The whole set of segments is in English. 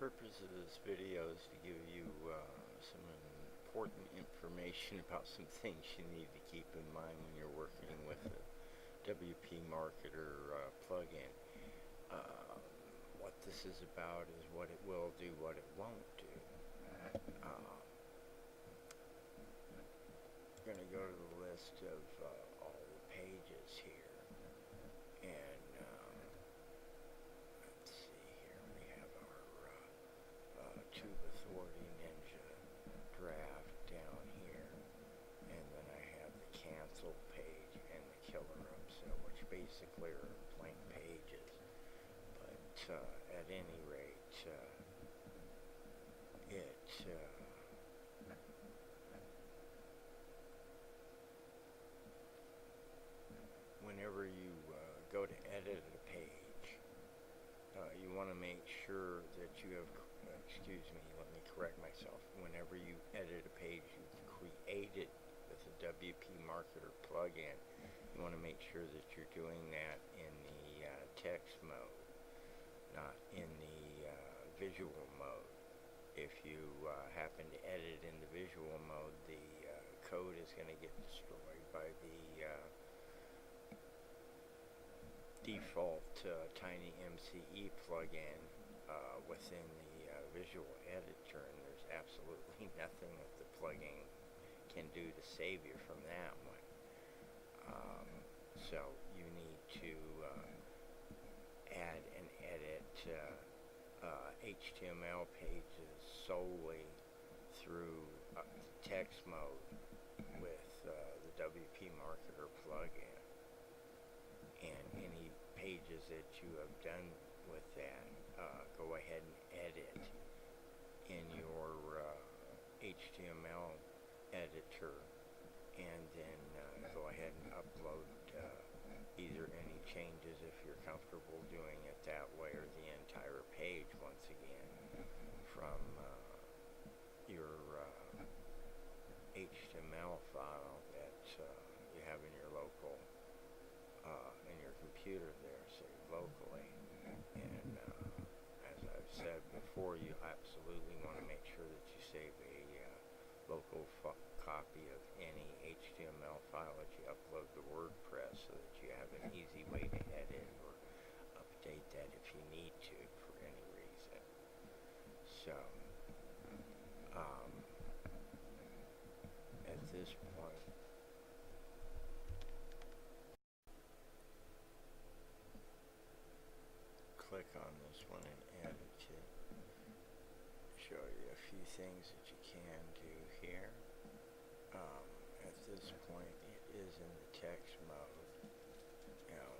Purpose of this video is to give you some important information about some things you need to keep in mind when you're working with a WP Marketer plugin. What this is about is what it will do, what it won't do. I'm going to go to the list of all the pages here, and let's see here. We have our Tube Authority Ninja draft down here, and then I have the cancel page and the killer upsell, which basically are blank pages. But at any rate, whenever you go to edit a page, you want to make sure that you have, excuse me, let me correct myself. Whenever you edit a page you've created with the WP Marketer plugin, you want to make sure that you're doing that in the text mode, not in the visual mode. If you happen to edit in the visual mode, the code is going to get destroyed by the default TinyMCE plugin within the visual editor, and there's absolutely nothing that the plugin can do to save you from that one. So you need to add and edit HTML pages solely through text mode with the WP Marketer plugin. And any pages that you have done with that, go ahead and edit in your HTML editor, and then go ahead and upload either any changes if you're comfortable doing it that way, or the entire page once again from your HTML file that you have in your local in your computer there, say locally. And as I've said before, you absolutely want to make sure that you save a local copy of any HTML file that you upload to WordPress, so that you have an easy way to edit or update that if you need to for any reason. So at this point, click on this one and add it to show you a few things that you can do here. At this point, it is in the text mode. Now,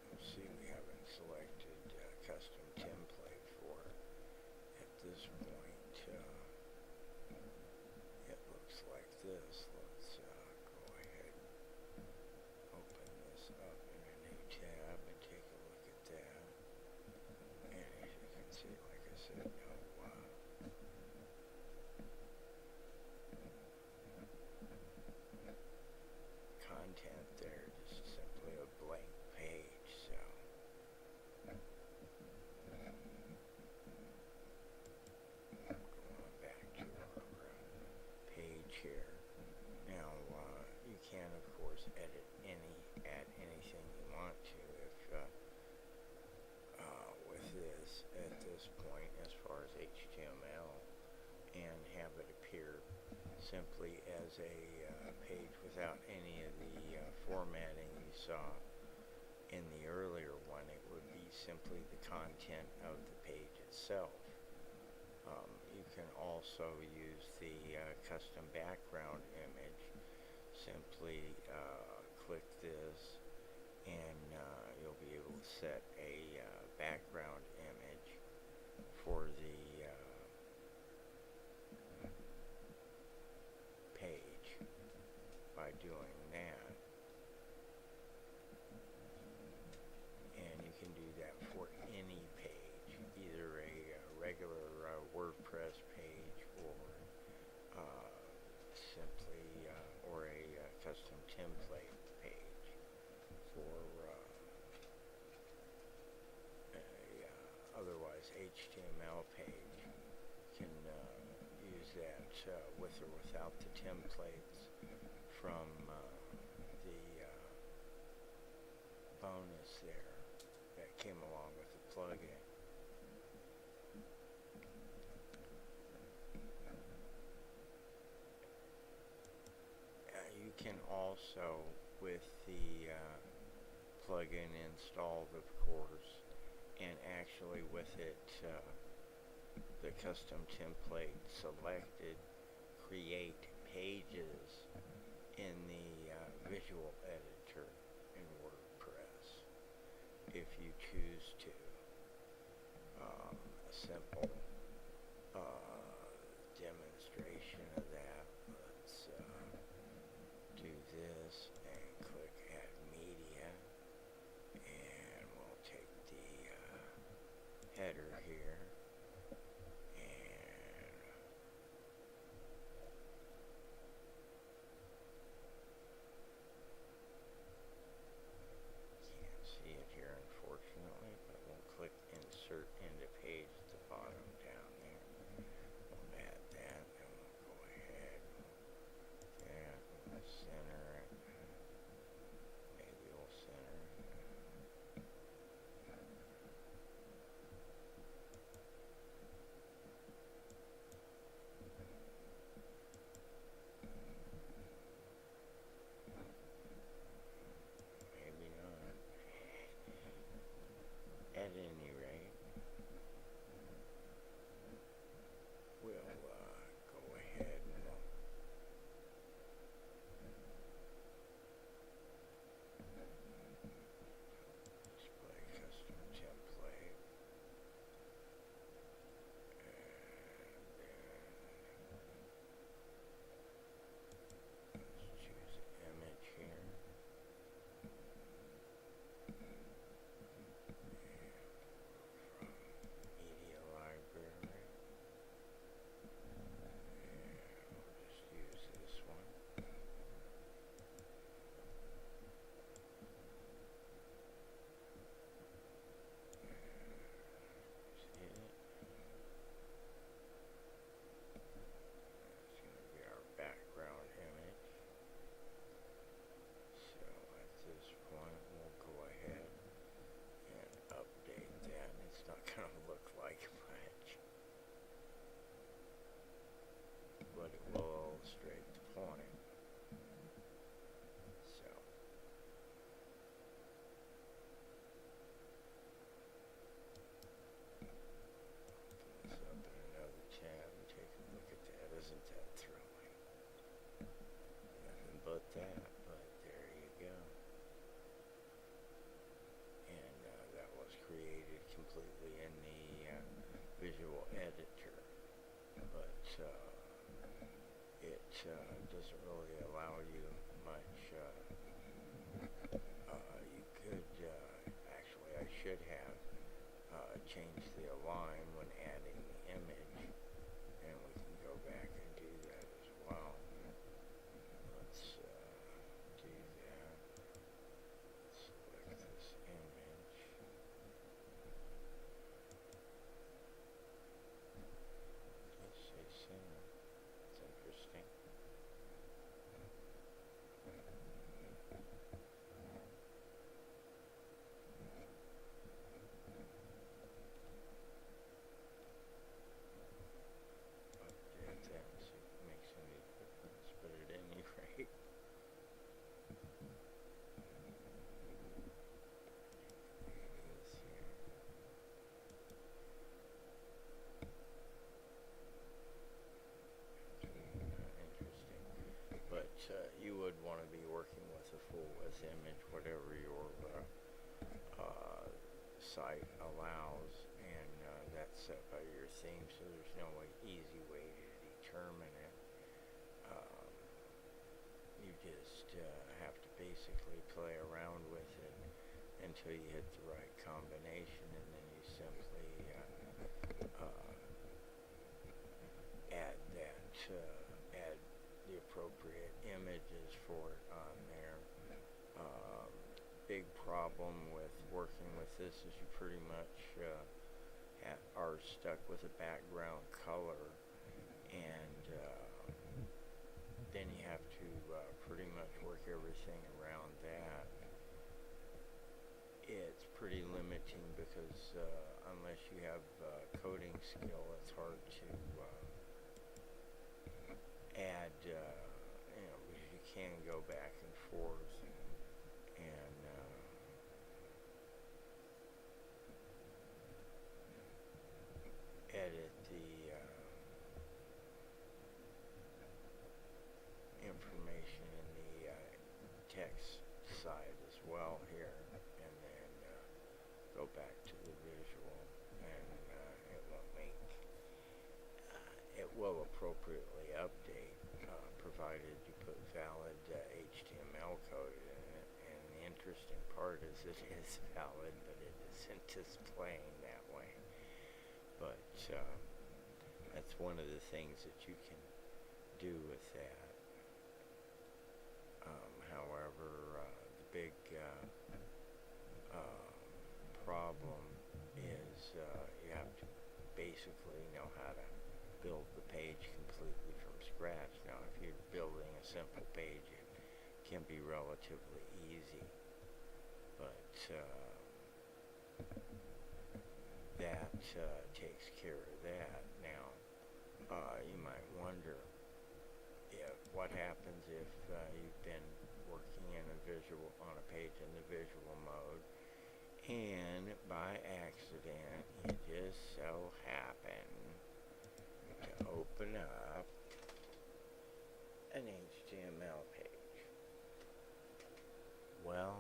let's see, we haven't selected custom template for it. At this point, it looks like this. Let's go ahead and open this up in a new tab and take a look at that. And as you can see, like I said, no content there, just simply a blank page. So going back to our page here. Now you can of course add anything you want to. If with this at this point, as far as HTML, and have it appear simply as a page without any of the formatting you saw in the earlier one, it would be simply the content of the page itself. You can also use the custom background image. Simply click this, and you'll be able to set a background image for the page by doing that. And you can do that for any page, either a regular WordPress page, or simply or a custom template page for a otherwise HTML page. You can use that with or without the templates from the bonus there that came along with the plugin. You can also, with the plugin installed, of course, and actually with it, the custom template selected, create pages in the visual editor in WordPress if you choose to. A simple demonstration of that. Let's do this and click Add Media, and we'll take the header here, and can't see it here unfortunately, but we'll click Insert into Page at the bottom down there. We'll add that, and we'll go ahead and center it. Maybe we'll center it. Maybe not. At any rate, we'll go ahead and display custom template, and then let's choose image here. Media library, and we'll just use this one. See it? It's going to be our background image. So at this point, we'll go ahead and update that. It's not going to look like much, but it will illustrate the point. So open this up in another tab and take a look at that. Isn't that thrilling? Nothing but that, but there you go. And that was created completely in the visual editor, but it doesn't really allow you much. You could actually, I should have changed the align when adding the image, and we can go back and do that as well. Let's do that. Select this image. Let's say center. It's interesting. Update that and see if it makes any difference, but at any rate, this here. Interesting. But you would want to be working with a full width image, whatever your site allows, and that's set by your theme, so there's no easy way to determine it. You just have to basically play around with it until you hit the right combination, and then you simply add the appropriate images for it on there. Big problem with working with this is you pretty much are are stuck with a background color, and then you have to pretty much work everything around that. It's pretty limiting because unless you have coding skill, it's hard to add, because you can go back and forth and edit the information in the text side as well here, and then go back to the visual, and it won't make it will appropriately update, provided you put valid HTML code in it. And the interesting part is it is valid, but it isn't displaying that way. But that's one of the things that you can do with that. However, the big problem is you have to basically know how to build the page completely from scratch. Now, if you're building a simple page, it can be relatively easy, but that takes care of that. Now, you might wonder what happens if you've been working in on a page in the visual mode, and by accident you just so happen to open up an HTML page. Well,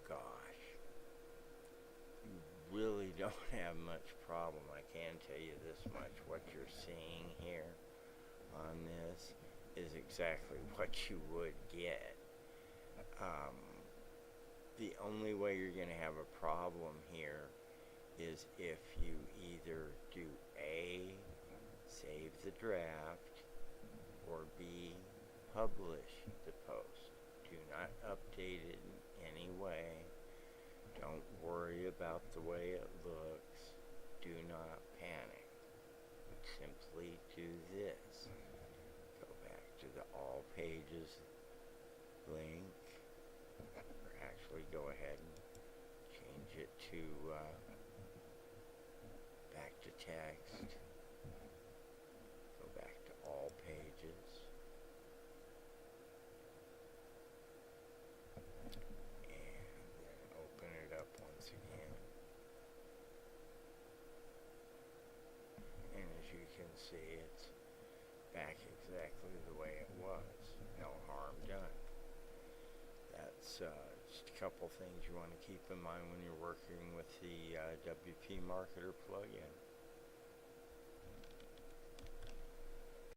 gosh, you really don't have much problem. I can tell you this much: what you're seeing here on this is exactly what you would get. The only way you're going to have a problem here is if you either do A, save the draft, or B, publish the post. Do not update it in any way. Don't worry about the way it looks. Do not panic. Simply do this. Go back to the all pages link, or actually go ahead and change it to back to text. Go back to all pages, and then open it up once again. And as you can see, it's back exactly the way it was. No harm done. That's just a couple things you want to keep in mind when you're working with the WP Marketer plugin.